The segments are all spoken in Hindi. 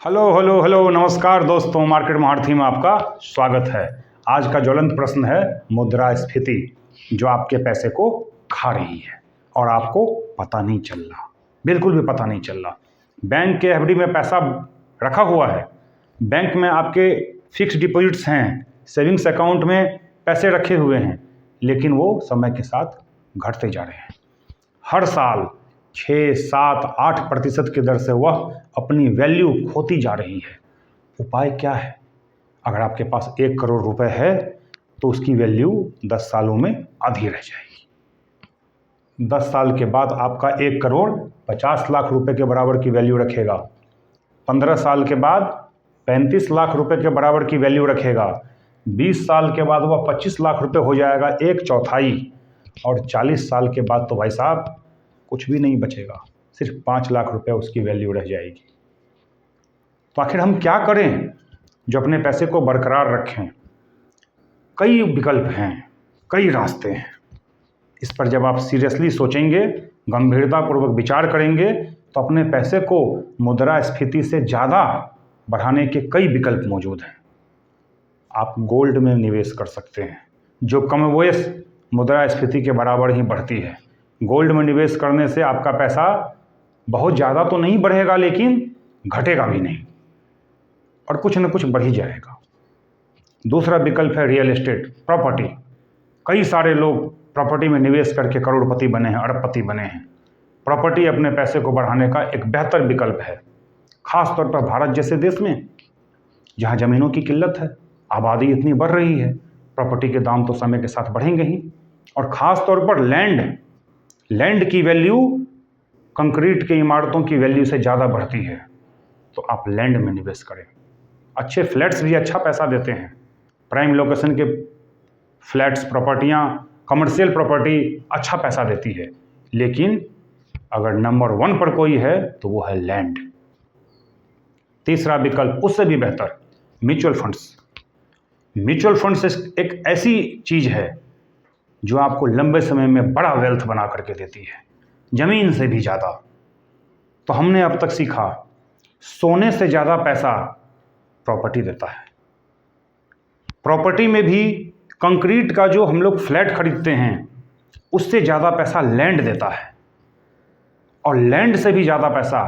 हेलो हेलो हेलो नमस्कार दोस्तों, मार्केट महारथी में आपका स्वागत है। आज का ज्वलंत प्रश्न है मुद्रास्फीति, जो आपके पैसे को खा रही है और आपको पता नहीं चल रहा, बिल्कुल भी पता नहीं चल रहा। बैंक के एफडी में पैसा रखा हुआ है, बैंक में आपके फिक्स डिपॉजिट्स हैं, सेविंग्स अकाउंट में पैसे रखे हुए हैं, लेकिन वो समय के साथ घटते जा रहे हैं। हर साल 6, 7, 8% की दर से वह अपनी वैल्यू खोती जा रही है। उपाय क्या है? अगर आपके पास 1 करोड़ रुपए है तो उसकी वैल्यू 10 सालों में आधी रह जाएगी। 10 साल के बाद आपका 1 करोड़ 50 लाख रुपए के बराबर की वैल्यू रखेगा। 15 साल के बाद 35 लाख रुपए के बराबर की वैल्यू रखेगा। 20 साल के बाद वह 25 लाख रुपए हो जाएगा, 1/4। और 40 साल के बाद तो भाई साहब कुछ भी नहीं बचेगा, सिर्फ 5 लाख रुपए उसकी वैल्यू रह जाएगी। तो आखिर हम क्या करें जो अपने पैसे को बरकरार रखें? कई विकल्प हैं, कई रास्ते हैं। इस पर जब आप सीरियसली सोचेंगे, गंभीरतापूर्वक विचार करेंगे, तो अपने पैसे को मुद्रास्फीति से ज़्यादा बढ़ाने के कई विकल्प मौजूद हैं। आप गोल्ड में निवेश कर सकते हैं, जो कमोबेश मुद्रास्फीति के बराबर ही बढ़ती है। गोल्ड में निवेश करने से आपका पैसा बहुत ज़्यादा तो नहीं बढ़ेगा, लेकिन घटेगा भी नहीं और कुछ न कुछ बढ़ ही जाएगा। दूसरा विकल्प है रियल एस्टेट, प्रॉपर्टी। कई सारे लोग प्रॉपर्टी में निवेश करके करोड़पति बने हैं, अरबपति बने हैं। प्रॉपर्टी अपने पैसे को बढ़ाने का एक बेहतर विकल्प है, खास तौर पर भारत जैसे देश में जहाँ ज़मीनों की किल्लत है, आबादी इतनी बढ़ रही है, प्रॉपर्टी के दाम तो समय के साथ बढ़ेंगे ही। और ख़ास तौर पर लैंड की वैल्यू कंक्रीट की इमारतों की वैल्यू से ज़्यादा बढ़ती है। तो आप लैंड में निवेश करें। अच्छे फ्लैट्स भी अच्छा पैसा देते हैं। प्राइम लोकेशन के फ्लैट्स, प्रॉपर्टियाँ, कमर्शियल प्रॉपर्टी अच्छा पैसा देती है। लेकिन अगर नंबर 1 पर कोई है तो वो है लैंड। तीसरा विकल्प उससे भी बेहतर, म्यूचुअल फंड्स। म्यूचुअल फंड्स एक ऐसी चीज़ है जो आपको लंबे समय में बड़ा वेल्थ बना करके देती है, ज़मीन से भी ज़्यादा। तो हमने अब तक सीखा, सोने से ज़्यादा पैसा प्रॉपर्टी देता है। प्रॉपर्टी में भी कंक्रीट का जो हम लोग फ्लैट खरीदते हैं, उससे ज़्यादा पैसा लैंड देता है, और लैंड से भी ज़्यादा पैसा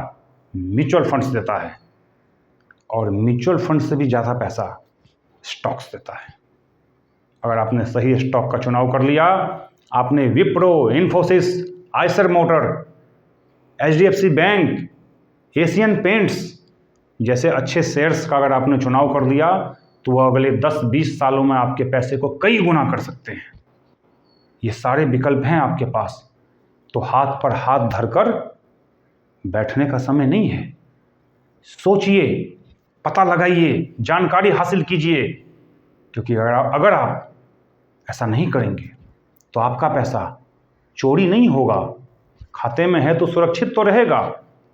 म्यूचुअल फंड्स देता है, और म्यूचुअल फंड से भी ज़्यादा पैसा स्टॉक्स देता है। अगर आपने सही स्टॉक का चुनाव कर लिया, आपने Wipro, Infosys, Eicher motor, HDFC bank, Asian paints जैसे अच्छे शेयर्स का अगर आपने चुनाव कर लिया, तो वह अगले 10-20 सालों में आपके पैसे को कई गुना कर सकते हैं। ये सारे विकल्प हैं आपके पास, तो हाथ पर हाथ धरकर बैठने का समय नहीं है। सोचिए, पता लगाइए, जानकारी हासिल कीजिए, क्योंकि अगर आप ऐसा नहीं करेंगे तो आपका पैसा चोरी नहीं होगा, खाते में है तो सुरक्षित तो रहेगा,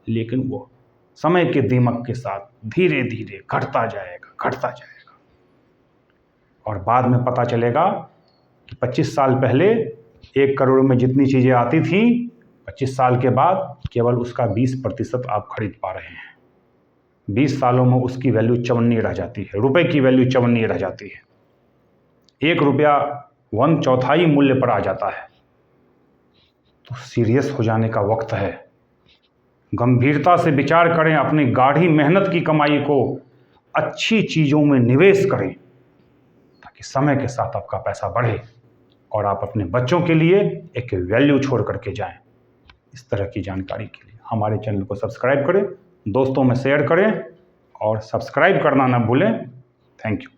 लेकिन वो समय के दीमक के साथ धीरे धीरे घटता जाएगा। और बाद में पता चलेगा कि 25 साल पहले 1 करोड़ में जितनी चीज़ें आती थी, 25 साल के बाद केवल उसका 20% आप खरीद पा रहे हैं। 20 सालों में उसकी वैल्यू चवन्नी रह जाती है, रुपए की वैल्यू चवन्नी रह जाती है। 1 रुपया 1/4 मूल्य पर आ जाता है। तो सीरियस हो जाने का वक्त है। गंभीरता से विचार करें, अपनी गाढ़ी मेहनत की कमाई को अच्छी चीज़ों में निवेश करें, ताकि समय के साथ आपका पैसा बढ़े और आप अपने बच्चों के लिए एक वैल्यू छोड़ करके जाएं। इस तरह की जानकारी के लिए हमारे चैनल को सब्सक्राइब करें, दोस्तों में शेयर करें और सब्सक्राइब करना ना भूलें। Thank you.